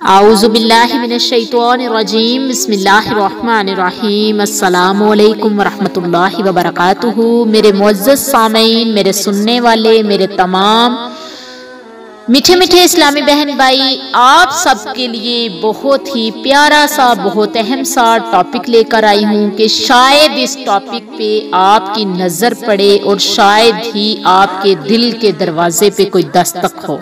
आऊज़ुबिल्लाहि मिनश्शैतानिर्रजीम बिस्मिल्लाहिर्रहमानिर्रहीम अस्सलामु अलैकुम वरहमतुल्लाहि वबरकातुहू। मेरे मुअज़्ज़ज़ सामीन, मेरे सुनने वाले, मेरे तमाम मीठे मीठे इस्लामी बहन भाई, आप सबके लिए बहुत ही प्यारा सा, बहुत अहम सा टॉपिक लेकर आई हूँ कि शायद इस टॉपिक पे आपकी नज़र पड़े और शायद ही आपके दिल के दरवाजे पे कोई दस्तक हो।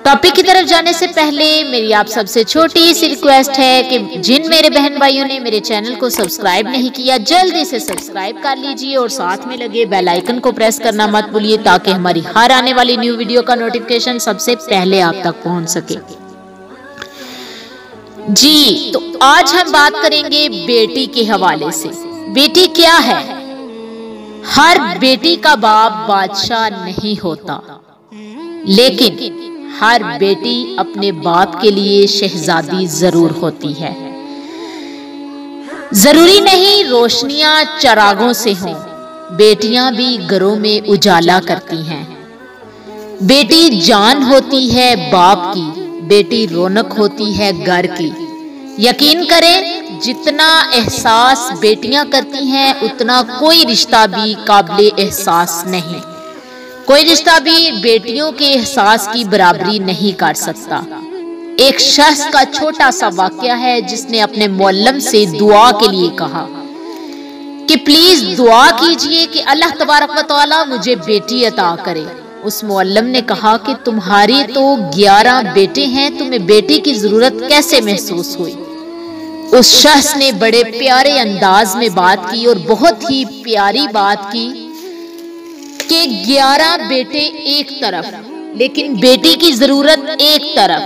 टॉपिक की तरफ जाने से पहले मेरी आप सबसे छोटी सी रिक्वेस्ट है कि जिन मेरे बहन भाइयों ने मेरे चैनल को सब्सक्राइब नहीं किया, जल्दी से सब्सक्राइब कर लीजिए और साथ में लगे बेल आइकन को प्रेस करना मत भूलिए, ताकि हमारी हर आने वाली न्यू वीडियो का नोटिफिकेशन सबसे पहले आप तक पहुंच सके। जी, तो आज हम बात करेंगे बेटी के हवाले से। बेटी क्या है? हर बेटी का बाप बादशाह नहीं होता, लेकिन हर बेटी अपने बाप के लिए शहजादी जरूर होती है। जरूरी नहीं रोशनियां चरागों से हों, बेटियां भी घरों में उजाला करती हैं। बेटी जान होती है बाप की, बेटी रौनक होती है घर की। यकीन करें, जितना एहसास बेटियां करती हैं उतना कोई रिश्ता भी काबिले एहसास नहीं। कोई रिश्ता भी बेटियों के एहसास की बराबरी नहीं कर सकता। एक शख्स का छोटा सा वाकया है जिसने अपने मौल्लम से दुआ के लिए कहा कि प्लीज दुआ कीजिए कि अल्लाह तबारक व तआला मुझे बेटी अता करे। उस मौल्लम ने कहा कि तुम्हारे तो 11 बेटे हैं, तुम्हें बेटी की जरूरत कैसे महसूस हुई? उस शख्स ने बड़े प्यारे अंदाज में बात की और बहुत ही प्यारी बात की कि 11 बेटे एक तरफ, लेकिन बेटी की जरूरत एक तरफ।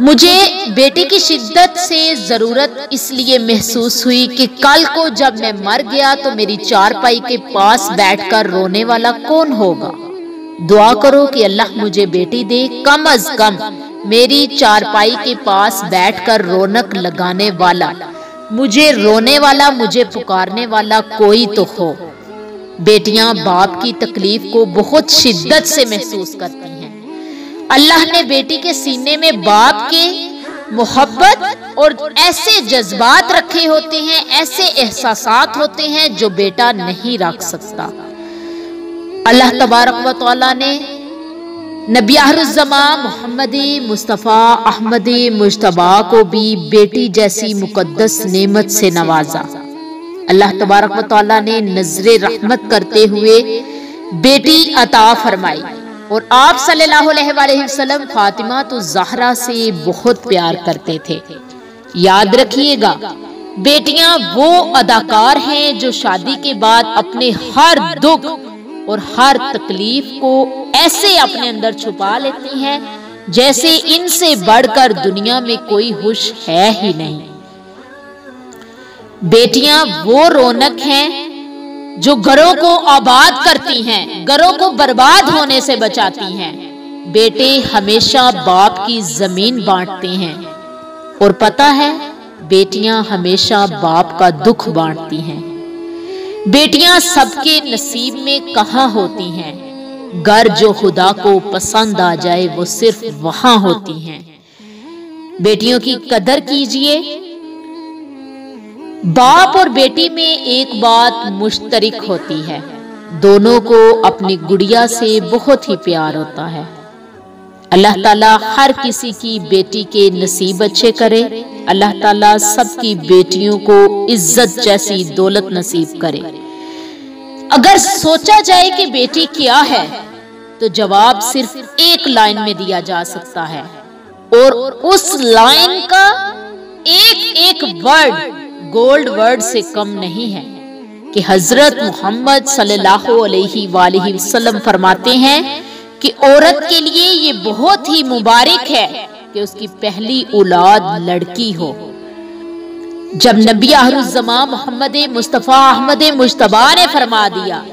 मुझे बेटी की शिद्दत से जरूरत इसलिए महसूस हुई कि कल को जब मैं मर गया तो मेरी चारपाई के पास बैठकर रोने वाला कौन होगा? दुआ करो कि अल्लाह मुझे बेटी दे, कम अज कम मेरी चारपाई के पास बैठकर रौनक लगाने वाला, मुझे रोने वाला, मुझे पुकारने वाला कोई तो हो। बेटियां बाप की तकलीफ को बहुत शिद्दत से महसूस करती हैं। अल्लाह ने बेटी के सीने में बाप के मोहब्बत और ऐसे जज्बात रखे होते हैं, ऐसे एहसासात होते हैं जो बेटा नहीं रख सकता। अल्लाह तबारक व तआला ने नबी आखिरुज़्ज़मा मोहम्मद मुस्तफ़ा अहमद मुज्तबा को भी बेटी जैसी मुकद्दस नेमत से नवाजा। अल्लाह तबारक व तआला ने नजरे रहमत करते हुए बेटी अता फरमाई और आप सल्लल्लाहु अलैहि वसल्लम फातिमा तो ज़हरा से बहुत प्यार करते थे। याद रखिएगा, बेटियां वो अदाकार हैं जो शादी के बाद अपने हर दुख और हर तकलीफ को ऐसे अपने अंदर छुपा लेती हैं जैसे इनसे बढ़कर दुनिया में कोई हुश है ही नहीं। बेटियां वो रौनक हैं जो घरों को आबाद करती हैं, घरों को बर्बाद होने से बचाती हैं। बेटे हमेशा बाप की जमीन बांटते हैं और पता है, बेटियां हमेशा बाप का दुख बांटती हैं। बेटियां सबके नसीब में कहाँ होती हैं? घर जो खुदा को पसंद आ जाए वो सिर्फ वहां होती हैं। बेटियों की कदर कीजिए। बाप और बेटी में एक बात मुश्तरक होती है, दोनों को अपनी गुड़िया से बहुत ही प्यार होता है। अल्लाह ताला हर किसी की बेटी के नसीब अच्छे करे। अल्लाह ताला सबकी बेटियों को इज्जत जैसी दौलत नसीब करे। अगर सोचा जाए कि बेटी क्या है तो जवाब सिर्फ एक लाइन में दिया जा सकता है, और उस लाइन का एक एक वर्ड गोल्ड वर्ड से कम नहीं है कि हजरत मोहम्मद सल्लल्लाहु अलैहि वसल्लम फरमाते हैं कि औरत के लिए ये बहुत ही मुबारक है कि उसकी पहली औलाद लड़की हो। जब नबी आखिरुज़्ज़मा मोहम्मद मुस्तफ़ा अहमद मुज्तबा ने फरमा दिया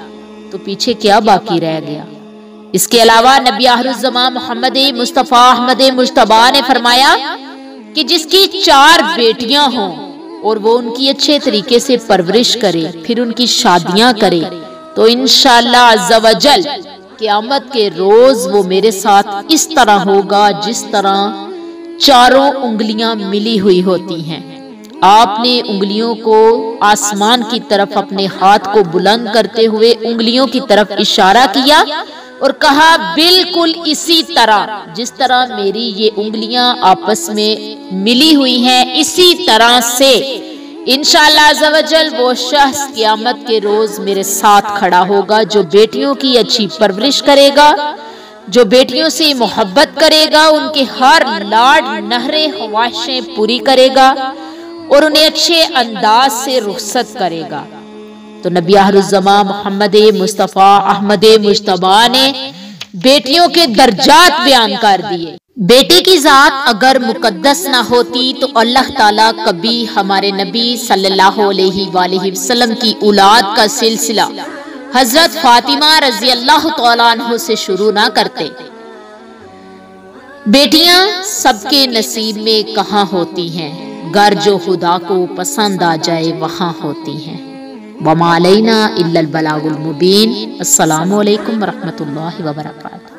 तो पीछे क्या बाकी रह गया? इसके अलावा नबी आखिरुज़्ज़मा मोहम्मद मुस्तफ़ा अहमद मुज्तबा ने फरमाया कि जिसकी 4 बेटियां हों और वो उनकी अच्छे तरीके से परवरिश करे, फिर उनकी शादियां करे, तो इंशाअल्लाह अज़्ज़ा वजल क़यामत के रोज वो मेरे साथ इस तरह होगा जिस तरह चारों उंगलियां मिली हुई होती हैं। आपने उंगलियों को आसमान की तरफ अपने हाथ को बुलंद करते हुए उंगलियों की तरफ इशारा किया और कहा, बिल्कुल इसी तरह जिस तरह मेरी ये उंगलियां आपस में मिली हुई हैं, इसी तरह से इंशाअल्लाह अज़्ज़वजल वो शख्स क़यामत के रोज मेरे साथ खड़ा होगा, जो बेटियों की अच्छी परवरिश करेगा, जो बेटियों से मोहब्बत करेगा, उनके हर लाड नहरे ख्वाहिशें पूरी करेगा और उन्हें अच्छे अंदाज से रुखसत करेगा। तो नबी आखिरुज़्ज़मां मोहम्मद मुस्तफ़ा अहमद मुज्तबा ने बेटियों के दर्जात बयान कर दिए। बेटी की जात अगर मुकद्दस ना होती तो अल्लाह ताला कभी हमारे नबी सल्लल्लाहु अलैहि वसल्लम की औलाद का सिलसिला हजरत फातिमा रजी अल्लाह तआला अन्हा से शुरू ना करते। बेटियां सबके नसीब में कहाँ होती हैं, घर जो खुदा को पसंद आ जाए वहाँ होती हैं। वमा अलैना इल्लल बलागुल मुबीन। अस्सलामु अलैकुम वरहमतुल्लाहि वबरकातुहू।